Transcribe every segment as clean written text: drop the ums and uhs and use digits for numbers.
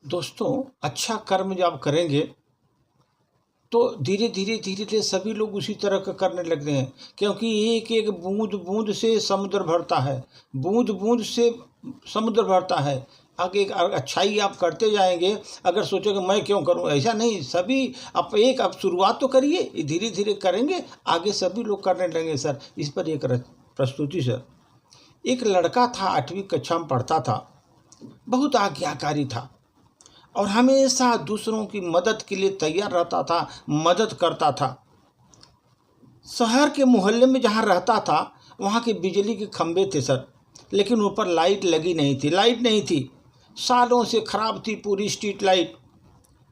दोस्तों, अच्छा कर्म जब आप करेंगे तो धीरे धीरे सभी लोग उसी तरह का करने लगते हैं, क्योंकि एक एक बूंद बूंद से समुद्र भरता है। बूंद बूंद से समुद्र भरता है। आगे एक अच्छाई आप करते जाएंगे। अगर सोचोगे मैं क्यों करूं, ऐसा नहीं। सभी आप शुरुआत तो करिए, धीरे धीरे करेंगे, आगे सभी लोग करने लगेंगे। सर, इस पर एक प्रस्तुति। सर, एक लड़का था, 8वीं कक्षा में पढ़ता था। बहुत आज्ञाकारी था और हमेशा दूसरों की मदद के लिए तैयार रहता था, मदद करता था। शहर के मोहल्ले में जहाँ रहता था वहाँ के बिजली के खंभे थे सर, लेकिन ऊपर लाइट लगी नहीं थी। लाइट नहीं थी, सालों से खराब थी पूरी स्ट्रीट लाइट।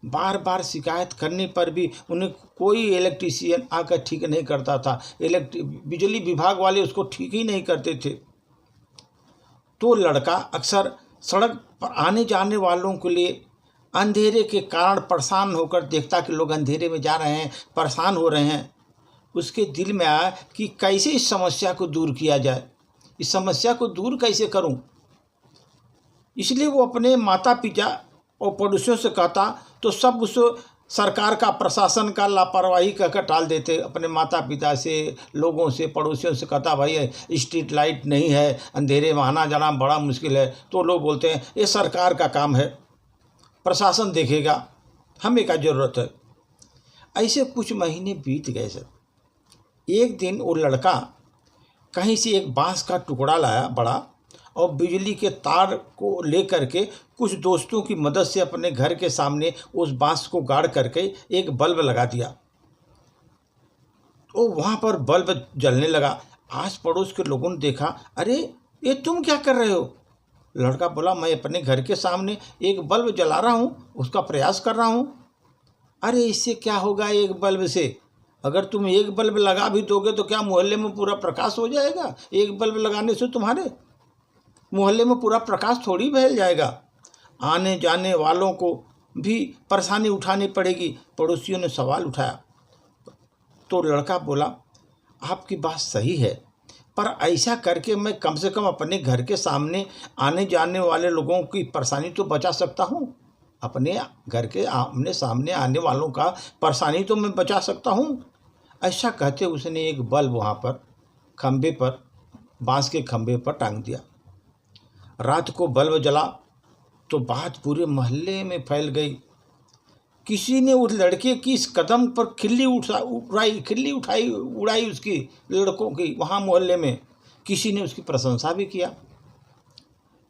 बार बार शिकायत करने पर भी उन्हें कोई इलेक्ट्रीशियन आकर ठीक नहीं करता था। बिजली विभाग वाले उसको ठीक ही नहीं करते थे। तो लड़का अक्सर सड़क पर आने जाने वालों के लिए अंधेरे के कारण परेशान होकर देखता कि लोग अंधेरे में जा रहे हैं, परेशान हो रहे हैं। उसके दिल में आया कि कैसे इस समस्या को दूर किया जाए, इस समस्या को दूर कैसे करूं। इसलिए वो अपने माता पिता और पड़ोसियों से कहता तो सब उस सरकार का, प्रशासन का लापरवाही कहकर टाल देते। अपने माता पिता से, लोगों से, पड़ोसियों से कहता भाई स्ट्रीट लाइट नहीं है, अंधेरे में आना जाना बड़ा मुश्किल है। तो लोग बोलते हैं ये सरकार का काम है, प्रशासन देखेगा, हमें क्या ज़रूरत है। ऐसे कुछ महीने बीत गए सर। एक दिन वो लड़का कहीं से एक बांस का टुकड़ा लाया बड़ा, और बिजली के तार को लेकर के कुछ दोस्तों की मदद से अपने घर के सामने उस बांस को गाड़ करके एक बल्ब लगा दिया। तो वहाँ पर बल्ब जलने लगा। आस पड़ोस के लोगों ने देखा, अरे ये तुम क्या कर रहे हो? लड़का बोला, मैं अपने घर के सामने एक बल्ब जला रहा हूँ, उसका प्रयास कर रहा हूँ। अरे इससे क्या होगा एक बल्ब से? अगर तुम एक बल्ब लगा भी दोगे तो क्या मोहल्ले में पूरा प्रकाश हो जाएगा? एक बल्ब लगाने से तुम्हारे मोहल्ले में पूरा प्रकाश थोड़ी फैल जाएगा। आने जाने वालों को भी परेशानी उठानी पड़ेगी। पड़ोसियों ने सवाल उठाया। तो लड़का बोला, आपकी बात सही है, पर ऐसा करके मैं कम से कम अपने घर के सामने आने जाने वाले लोगों की परेशानी तो बचा सकता हूँ। अपने घर के आमने सामने आने वालों का परेशानी तो मैं बचा सकता हूँ। ऐसा कहते उसने एक बल्ब वहाँ पर खंभे पर, बांस के खंभे पर टांग दिया। रात को बल्ब जला तो बात पूरे मोहल्ले में फैल गई। किसी ने उस लड़के की इस कदम पर खिल्ली उड़ाई उसकी, लड़कों की। वहाँ मोहल्ले में किसी ने उसकी प्रशंसा भी किया।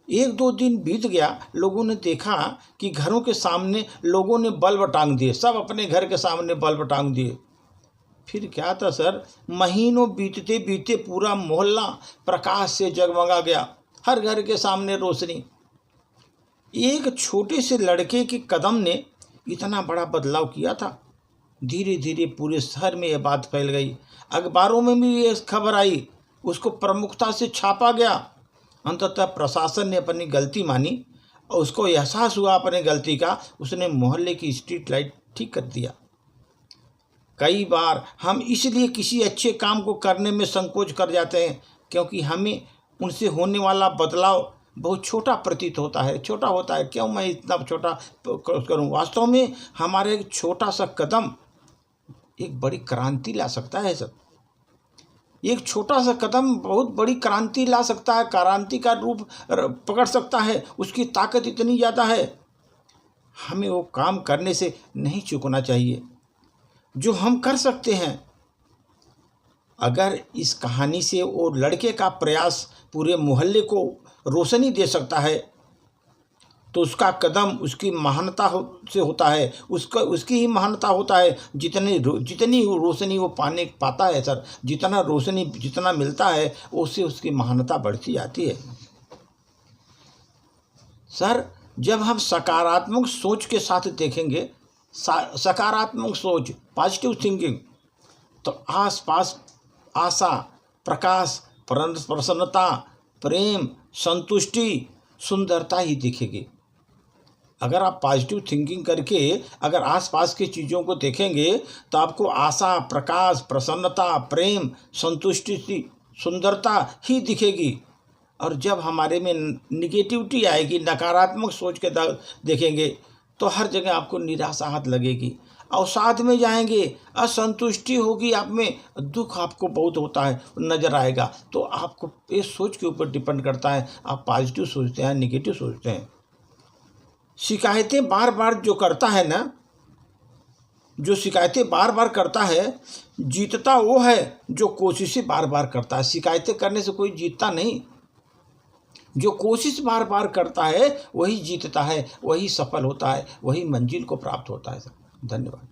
एक दो दिन बीत गया, लोगों ने देखा कि घरों के सामने लोगों ने बल्ब टांग दिए। सब अपने घर के सामने बल्ब टांग दिए। फिर क्या था सर, महीनों बीतते बीतते पूरा मोहल्ला प्रकाश से जगमगा गया। हर घर के सामने रोशनी। एक छोटे से लड़के के कदम ने इतना बड़ा बदलाव किया था। धीरे धीरे पूरे शहर में यह बात फैल गई। अखबारों में भी ये खबर आई, उसको प्रमुखता से छापा गया। अंततः प्रशासन ने अपनी गलती मानी और उसको एहसास हुआ अपने गलती का। उसने मोहल्ले की स्ट्रीट लाइट ठीक कर दिया। कई बार हम इसलिए किसी अच्छे काम को करने में संकोच कर जाते हैं क्योंकि हमें उनसे होने वाला बदलाव बहुत छोटा प्रतीत होता है, छोटा होता है। क्यों मैं इतना छोटा करूं? वास्तव में हमारा एक छोटा सा कदम एक बड़ी क्रांति ला सकता है सर। एक छोटा सा कदम बहुत बड़ी क्रांति ला सकता है, क्रांति का रूप पकड़ सकता है। उसकी ताकत इतनी ज़्यादा है। हमें वो काम करने से नहीं चूकना चाहिए जो हम कर सकते हैं। अगर इस कहानी से वो लड़के का प्रयास पूरे मोहल्ले को रोशनी दे सकता है तो उसका कदम उसकी महानता से होता है, उसकी ही महानता होता है। जितनी रोशनी वो पाता है सर, जितना रोशनी जितना मिलता है उससे उसकी महानता बढ़ती जाती है। सर, जब हम सकारात्मक सोच के साथ देखेंगे, सकारात्मक सोच, पॉजिटिव थिंकिंग, तो आसपास आशा, प्रकाश, प्रसन्नता, प्रेम, संतुष्टि, सुंदरता ही दिखेगी। अगर आप पॉजिटिव थिंकिंग करके अगर आसपास की चीज़ों को देखेंगे तो आपको आशा, प्रकाश, प्रसन्नता, प्रेम, संतुष्टि, सुंदरता ही दिखेगी। और जब हमारे में निगेटिविटी आएगी, नकारात्मक सोच के देखेंगे तो हर जगह आपको निराशा हाथ लगेगी, अवसाद में जाएंगे, असंतुष्टि होगी आप में, दुख आपको बहुत होता है नज़र आएगा। तो आपको ये सोच के ऊपर डिपेंड करता है, आप पॉजिटिव सोचते हैं नेगेटिव सोचते हैं। शिकायतें बार बार जो करता है ना, जो शिकायतें बार बार करता है, जीतता वो है जो कोशिशें बार बार करता है। शिकायतें करने से कोई जीतता नहीं, जो कोशिश बार बार करता है वही जीतता है, वही सफल होता है, वही मंजिल को प्राप्त होता है। धन्यवाद।